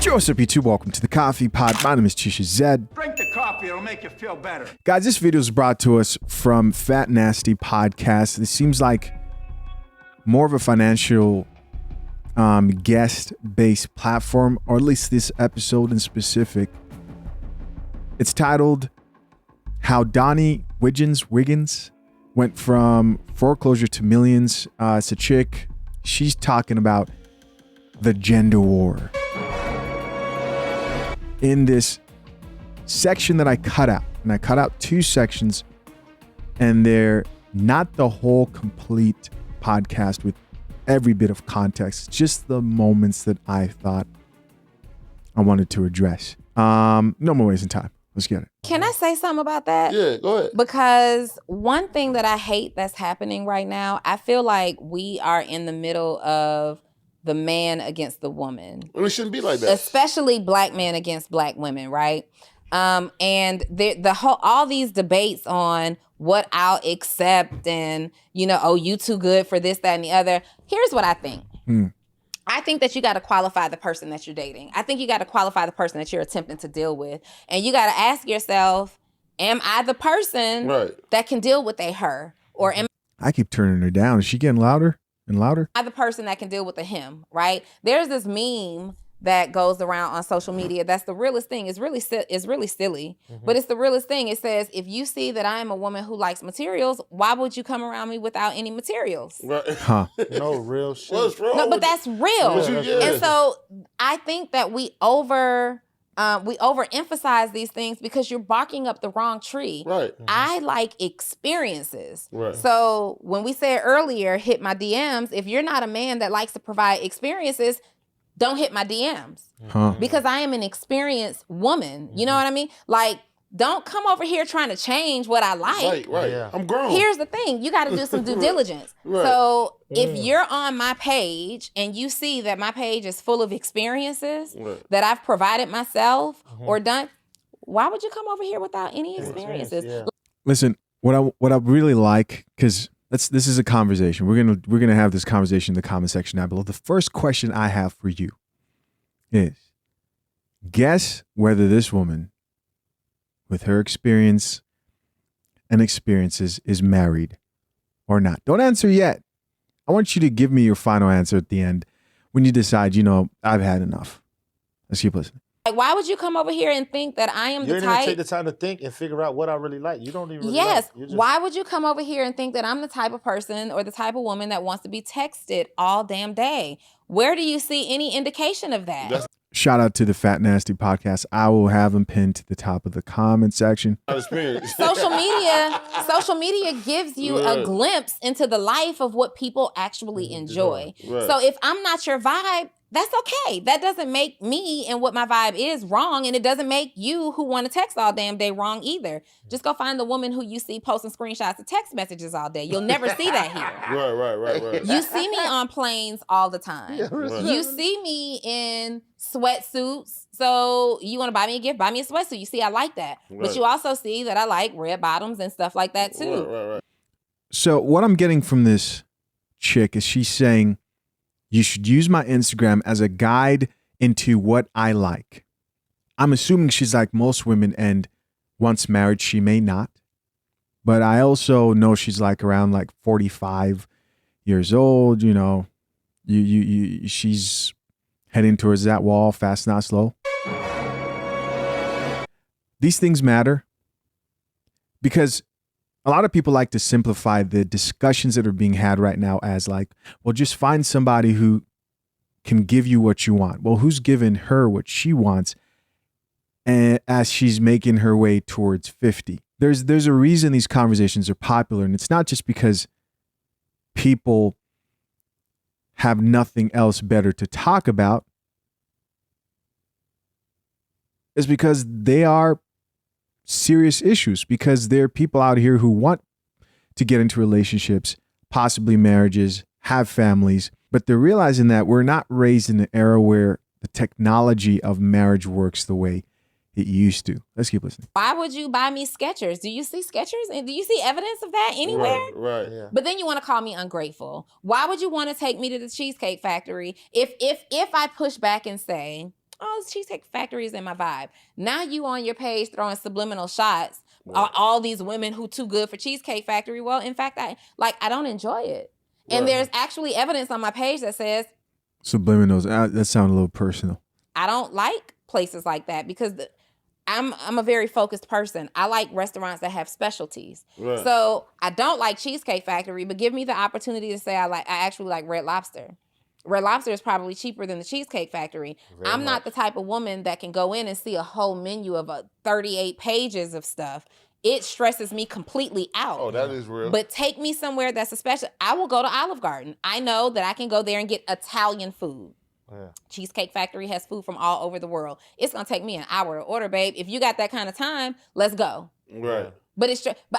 Joseph, you two, welcome to the Coffee Pod. My name is Chisha Zed. Drink the coffee, it'll make you feel better. Guys, this video is brought to us from Fat Nasty Podcast. This seems like more of a financial guest-based platform, or at least this episode in specific. It's titled How Donnie Wiggins Went From Foreclosure to Millions. It's a chick. She's talking about the gender war. In this section that I cut out, and I cut out two sections, and they're not the whole complete podcast with every bit of context, just the moments that I thought I wanted to address. No more wasting time. Let's get it. Can I say something about that? Yeah, go ahead. Because one thing that I hate that's happening right now, I feel like we are in the middle of the man against the woman. And it shouldn't be like that. Especially black men against black women, right? And all these debates on what I'll accept and, oh, you too good for this, that, and the other. Here's what I think. I think that you got to qualify the person that you're dating. I think you got to qualify the person that you're attempting to deal with. And you got to ask yourself, am I the person that can deal with her? Or am I keep turning her down. Is she getting louder and louder? I the person that can deal with him, right? There's this meme that goes around on social media. That's the realest thing. It's really silly, but it's the realest thing. It says, if you see that I am a woman who likes materials, why would you come around me without any materials? Right. Huh. No real shit. What's wrong? No, but that's real. Yeah. And so I think that we overemphasize these things because you're barking up the wrong tree. Right. I like experiences. Right. So when we said earlier, hit my DMs, if you're not a man that likes to provide experiences, don't hit my DMs. Huh. Because I am an experienced woman. You know what I mean? Like, don't come over here trying to change what I like. Right. Yeah. I'm grown. Here's the thing. You got to do some due diligence. Right. So if you're on my page and you see that my page is full of experiences that I've provided myself or done, why would you come over here without any experiences? Yeah. Listen, what I really like, because this is a conversation. We're gonna have this conversation in the comment section down below. The first question I have for you is, guess whether this woman, with her experience and experiences, is married or not. Don't answer yet. I want you to give me your final answer at the end when you decide, I've had enough. Let's keep listening. Like, why would you come over here and think that I am You the didn't even type? take the time to think and figure out what I really like. You don't even really Yes. like. You're just- Why would you come over here and think that I'm the type of person or the type of woman that wants to be texted all damn day? Where do you see any indication of that? Shout out to the Fat Nasty Podcast. I will have them pinned to the top of the comment section. Experience. Social media gives you a glimpse into the life of what people actually enjoy. Right. So if I'm not your vibe, that's okay. That doesn't make me and what my vibe is wrong, and it doesn't make you who want to text all damn day wrong either. Just go find the woman who you see posting screenshots of text messages all day. You'll never see that here. Right. You see me on planes all the time. Right. You see me in sweatsuits. So you want to buy me a gift, buy me a sweatsuit. You see, I like that. But Right. you also see that I like red bottoms and stuff like that too. Right. So what I'm getting from this chick is she's saying you should use my Instagram as a guide into what I like. I'm assuming she's like most women, and once married, she may not. But I also know she's like around like 45 years old. She's heading towards that wall, fast, not slow. These things matter because a lot of people like to simplify the discussions that are being had right now as like, well, just find somebody who can give you what you want. Well, who's giving her what she wants, and as she's making her way towards 50? There's a reason these conversations are popular, and it's not just because people have nothing else better to talk about. It's because they are serious issues, because there are people out here who want to get into relationships, possibly marriages, have families, but they're realizing that we're not raised in an era where the technology of marriage works the way it used to. Let's keep listening. Why would you buy me Skechers? Do you see Skechers? And do you see evidence of that anywhere? Right. Yeah. But then you want to call me ungrateful. Why would you want to take me to the Cheesecake Factory if I push back and say, oh, Cheesecake Factory is in my vibe. Now you on your page throwing subliminal shots. All these women who too good for Cheesecake Factory. Well, in fact, I don't enjoy it. And there's actually evidence on my page that says Subliminals. That sounds a little personal. I don't like places like that because I'm a very focused person. I like restaurants that have specialties. Right. So I don't like Cheesecake Factory, but give me the opportunity to say I actually like Red Lobster. Red Lobster is probably cheaper than the Cheesecake Factory. I'm not the type of woman that can go in and see a whole menu of 38 pages of stuff. It stresses me completely out. Oh, that is real. But take me somewhere that's a special. I will go to Olive Garden. I know that I can go there and get Italian food. Yeah. Cheesecake Factory has food from all over the world. It's gonna take me an hour to order, babe. If you got that kind of time, let's go. Right. But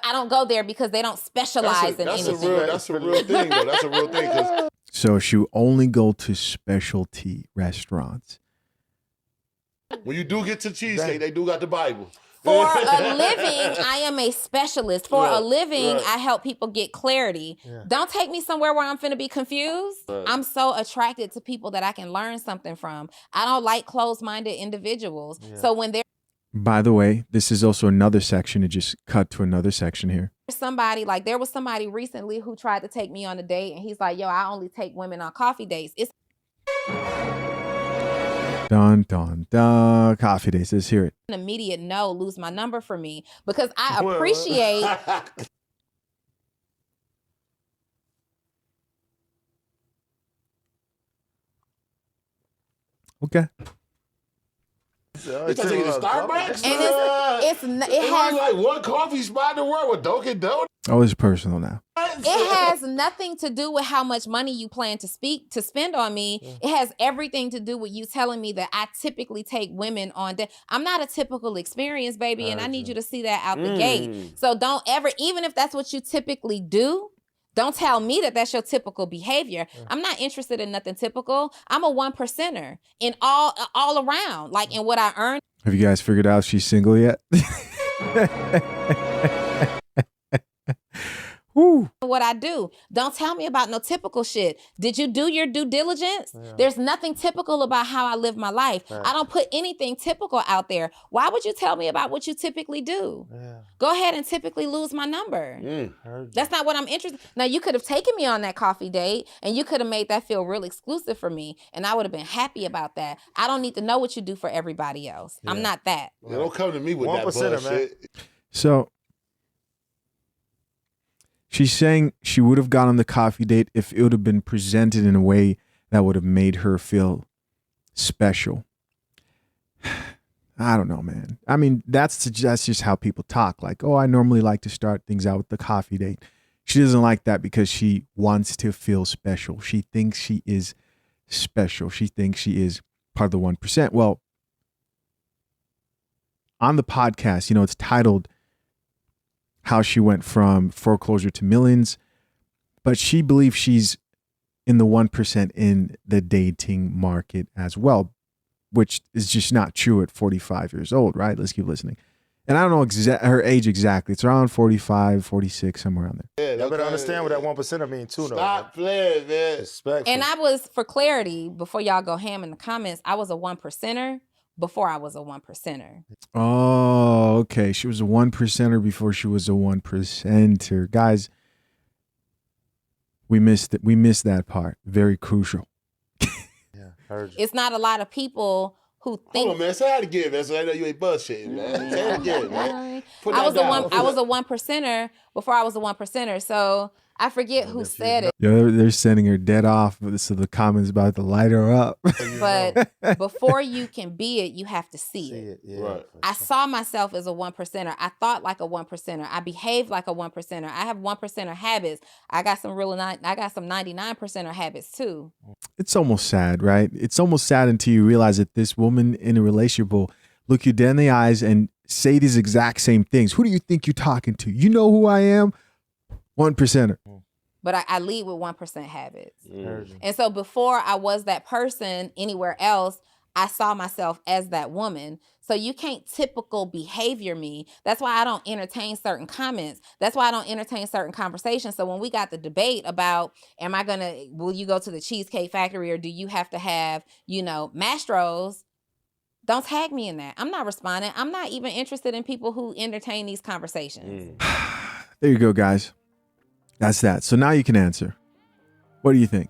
I don't go there because they don't specialize in anything. That's a real thing, though. That's a real thing. So she would only go to specialty restaurants. When you do get to cheesecake, they do got the Bible. For a living, I am a specialist. For a living, I help people get clarity. Yeah. Don't take me somewhere where I'm finna be confused. Right. I'm so attracted to people that I can learn something from. I don't like closed-minded individuals. Yeah. So when they're... By the way, this is also another section. It just cut to another section here. There was somebody recently who tried to take me on a date, and he's like, yo, I only take women on coffee dates. It's... Dun, dun, dun. Coffee dates. Let's hear it. An immediate no, lose my number for me because I appreciate. Okay. It's taking Starbucks? And it has like one coffee spot in the world with Dunkin' Donuts. Oh, it's personal now. It has nothing to do with how much money you plan to spend on me. It has everything to do with you telling me that I typically take women on date. I'm not a typical experience, baby, and I need you to see that out the gate. So don't ever, even if that's what you typically do, don't tell me that that's your typical behavior. I'm not interested in nothing typical. I'm a 1%er in all around, like in what I earn. Have you guys figured out she's single yet? Woo. What I do. Don't tell me about no typical shit. Did you do your due diligence? Yeah. There's nothing typical about how I live my life. Right. I don't put anything typical out there. Why would you tell me about what you typically do? Yeah. Go ahead and typically lose my number. That's not what I'm interested in. Now, you could have taken me on that coffee date and you could have made that feel real exclusive for me, and I would have been happy about that. I don't need to know what you do for everybody else. Yeah. I'm not that. Yeah, don't come to me with that bullshit. Man. So she's saying she would have gone on the coffee date if it would have been presented in a way that would have made her feel special. I don't know, man. I mean, that's just how people talk. Like, oh, I normally like to start things out with the coffee date. She doesn't like that because she wants to feel special. She thinks she is special. She thinks she is part of the 1%. Well, on the podcast, it's titled How She Went from Foreclosure to Millions, but she believes she's in the 1% in the dating market as well, which is just not true at 45 years old, right? Let's keep listening. And I don't know her age exactly. It's around 45, 46, somewhere around there. Yeah, you better understand what that 1%er mean too, though. Stop playing, man. Respectful. And I was, for clarity, before y'all go ham in the comments, I was a 1%er before I was a 1%er. Oh, okay. She was a 1%er before she was a 1%er. Guys, we missed it. We missed that part. Very crucial. Yeah, heard you. It's not a lot of people who think. Hold on, man. Say that again, man. So I know you ain't bullshitting, man. Say it again, man. I was a 1%er before I was a 1%er. So I forget who said it. Yo, they're sending her dead off, so the comments about to light her up. But before you can be it, you have to see it. Yeah. Right. I saw myself as a 1%er. I thought like a 1%er. I behaved like a 1%er. I have 1%er habits. I got some 99%er habits too. It's almost sad, right? It's almost sad until you realize that this woman in a relationship will look you dead in the eyes and say these exact same things. Who do you think you're talking to? You know who I am? 1%er. But I lead with 1% habits. And so before I was that person anywhere else, I saw myself as that woman. So you can't typical behavior me. That's why I don't entertain certain comments. That's why I don't entertain certain conversations. So when we got the debate about, will you go to the Cheesecake Factory or do you have to have, Mastros? Don't tag me in that. I'm not responding. I'm not even interested in people who entertain these conversations. There you go, guys. That's that. So now you can answer. What do you think?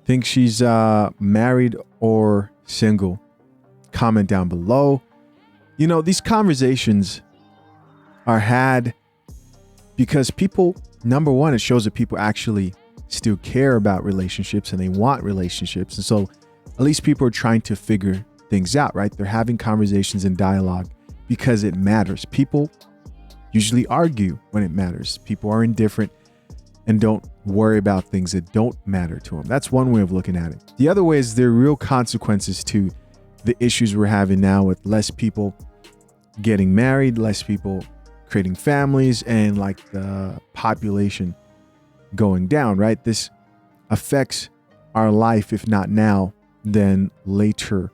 Think she's married or single? Comment down below. You know, these conversations are had because people, number one, it shows that people actually still care about relationships and they want relationships. And so at least people are trying to figure things out, right? They're having conversations and dialogue because it matters. People usually argue when it matters. People are indifferent and don't worry about things that don't matter to them. That's one way of looking at it. The other way is there are real consequences to the issues we're having now with less people getting married, less people creating families, and like the population going down, right? This affects our life, if not now, then later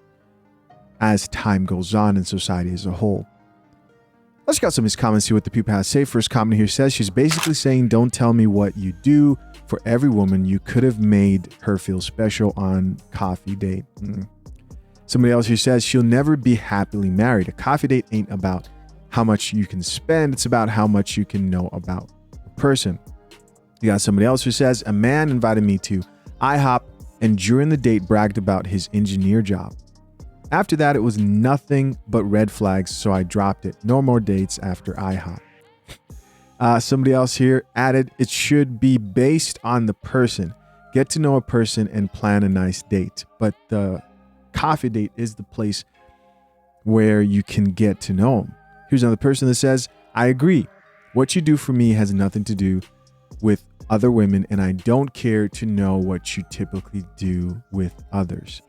as time goes on in society as a whole. Let's get some of these comments, see what the people have to say. First comment here says, she's basically saying, don't tell me what you do. For every woman, you could have made her feel special on coffee date. Somebody else here says, she'll never be happily married. A coffee date ain't about how much you can spend. It's about how much you can know about a person. You got somebody else who says, a man invited me to IHOP and during the date bragged about his engineer job. After that, it was nothing but red flags, so I dropped it. No more dates after IHOP. Somebody else here added, it should be based on the person. Get to know a person and plan a nice date. But the coffee date is the place where you can get to know them. Here's another person that says, I agree. What you do for me has nothing to do with other women, and I don't care to know what you typically do with others.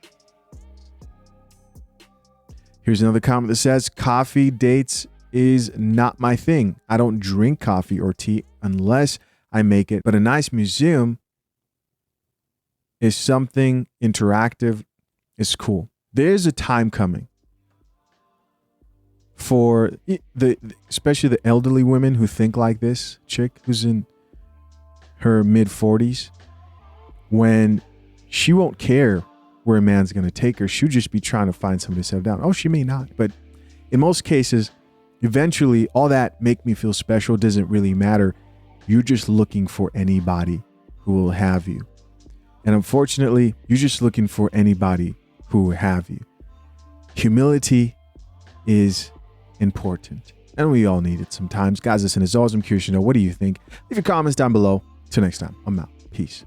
Here's another comment that says, coffee dates is not my thing. I don't drink coffee or tea unless I make it, but a nice museum is something interactive. It's cool. There's a time coming for especially the elderly women who think like this chick who's in her mid 40s, when she won't care where a man's going to take her. She'll just be trying to find somebody to settle down. Oh, she may not. But in most cases, eventually, all that make me feel special doesn't really matter. You're just looking for anybody who will have you. And unfortunately, you're just looking for anybody who will have you. Humility is important. And we all need it sometimes. Guys, listen, as always, I'm curious to know, what do you think? Leave your comments down below. Till next time, I'm out. Peace.